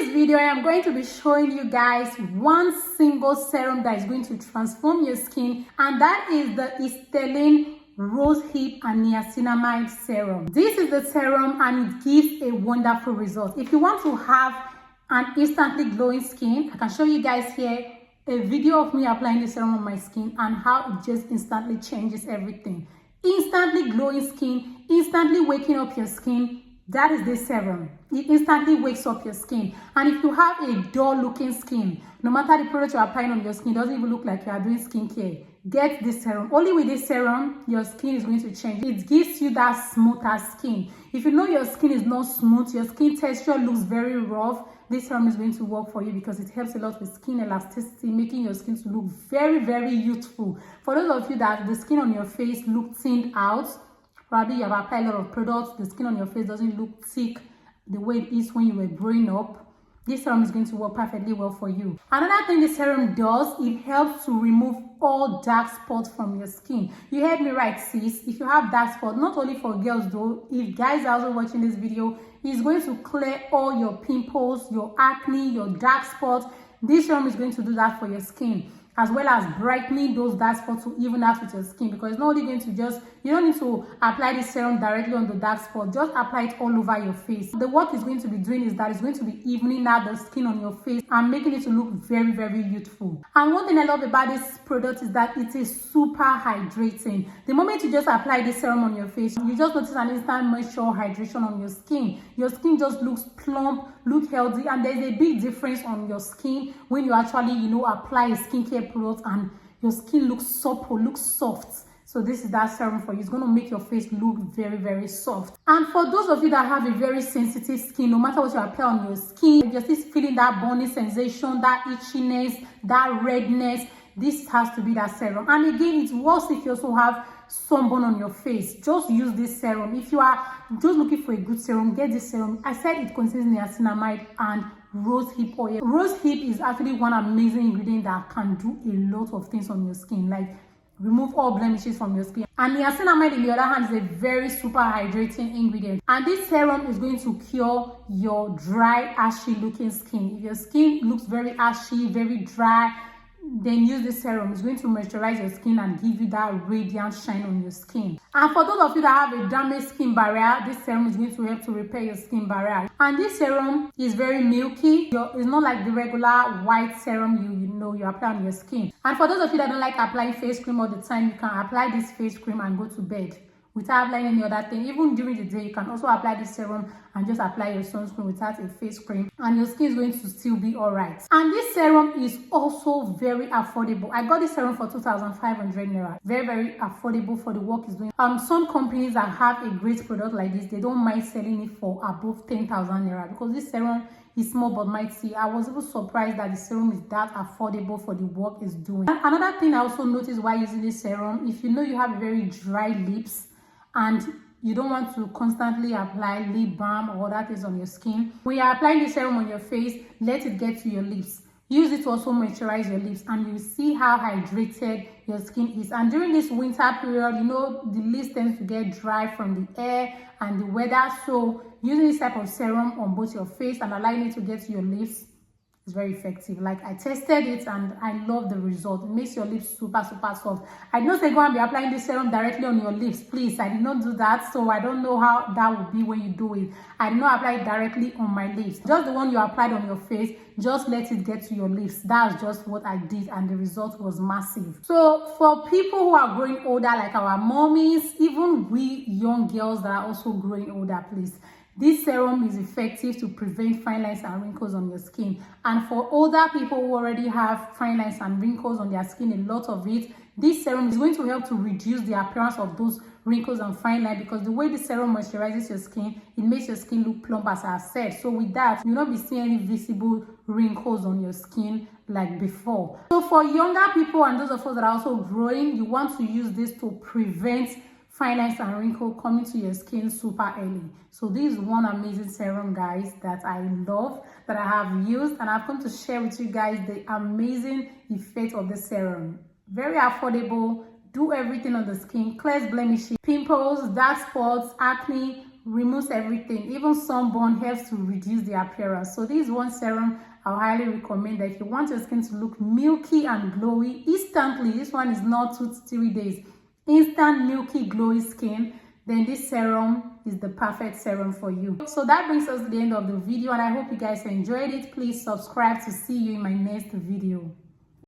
this video, I am going to be showing you guys one single serum that is going to transform your skin, and that is the Estelin Rosehip and Niacinamide serum. This is the serum and it gives a wonderful result. If you want to have an instantly glowing skin, I can show you guys here a video of me applying this serum on my skin and how it just instantly changes everything. Instantly glowing skin, instantly waking up your skin. That is this serum. It instantly wakes up your skin. And if you have a dull looking skin, no matter the product you're applying on your skin, it doesn't even look like you are doing skincare, get this serum. Only with this serum, your skin is going to change. It gives you that smoother skin. If you know your skin is not smooth, your skin texture looks very rough, this serum is going to work for you because it helps a lot with skin elasticity, making your skin to look very, very youthful. For those of you that the skin on your face look thinned out, probably you have applied a lot of products, the skin on your face doesn't look thick the way it is when you were growing up, this serum is going to work perfectly well for you. Another thing this serum does, it helps to remove all dark spots from your skin. You heard me right, sis. If you have dark spots, not only for girls though, if guys are also watching this video, it's going to clear all your pimples, your acne, your dark spots. This serum is going to do that for your skin, as well as brightening those dark spots to even out with your skin, because it's not only going to just, you don't need to apply this serum directly on the dark spot, just apply it all over your face. The work it's going to be doing is that it's going to be evening out the skin on your face and making it to look very, very youthful. And one thing I love about this product is that it is super hydrating. The moment you just apply this serum on your face, you just notice an instant moisture hydration on your skin. Your skin just looks plump, look healthy, and there's a big difference on your skin when you actually, apply a skincare product and your skin looks supple, looks soft. So this is that serum for you. It's going to make your face look very, very soft. And for those of you that have a very sensitive skin, no matter what you apply on your skin, if you're still feeling that burning sensation, that itchiness, that redness, this has to be that serum. And again, it works if you also have sunburn on your face. Just use this serum. If you are just looking for a good serum, get this serum. I said it contains niacinamide and rosehip oil. Rosehip is actually one amazing ingredient that can do a lot of things on your skin, like remove all blemishes from your skin. And niacinamide, on the other hand, is a very super hydrating ingredient. And this serum is going to cure your dry, ashy looking skin. If your skin looks very ashy, very dry, then use this serum. It's going to moisturize your skin and give you that radiant shine on your skin. And for those of you that have a damaged skin barrier, this serum is going to help to repair your skin barrier. And this serum is very milky. It's not like the regular white serum you apply on your skin. And for those of you that don't like applying face cream all the time, you can apply this face cream and go to bed without applying any other thing. Even during the day, you can also apply this serum and just apply your sunscreen without a face cream, and your skin is going to still be all right. And this serum is also very affordable. I got this serum for 2,500 naira. Very, very affordable for the work it's doing. Some companies that have a great product like this, they don't mind selling it for above 10,000 naira because this serum is small but mighty. I was even surprised that the serum is that affordable for the work it's doing. And another thing I also noticed while using this serum, if you know you have very dry lips and you don't want to constantly apply lip balm or other things on your skin, when you're applying the serum on your face, let it get to your lips. Use it to also moisturize your lips, and you see how hydrated your skin is. And during this winter period, the lips tend to get dry from the air and the weather. So using this type of serum on both your face and allowing it to get to your lips is very effective. Like, I tested it and I love the result. It makes your lips super, super soft. I did not say go and be applying this serum directly on your lips, please. I did not do that, so I don't know how that would be when you do it. I did not apply it directly on my lips. Just the one you applied on your face, just let it get to your lips. That's just what I did, and the result was massive. So for people who are growing older, like our mommies, even we young girls that are also growing older, please, this serum is effective to prevent fine lines and wrinkles on your skin. And for older people who already have fine lines and wrinkles on their skin, a lot of it, this serum is going to help to reduce the appearance of those wrinkles and fine lines, because the way the serum moisturizes your skin, it makes your skin look plump, as I said. So with that, you'll not be seeing any visible wrinkles on your skin like before. So for younger people and those of us that are also growing, you want to use this to prevent fine lines and wrinkle coming to your skin super early. So this is one amazing serum, guys, that I love, that I have used, and I've come to share with you guys the amazing effect of the serum. Very affordable, do everything on the skin, clears blemishes, pimples, dark spots, acne, removes everything. Even sunburn helps to reduce the appearance. So this is one serum I highly recommend that if you want your skin to look milky and glowy instantly. This one is not 2 to 3 days. Instant milky glowy skin. Then this serum is the perfect serum for you. So that brings us to the end of the video, and I hope you guys enjoyed it. Please subscribe to see you in my next video.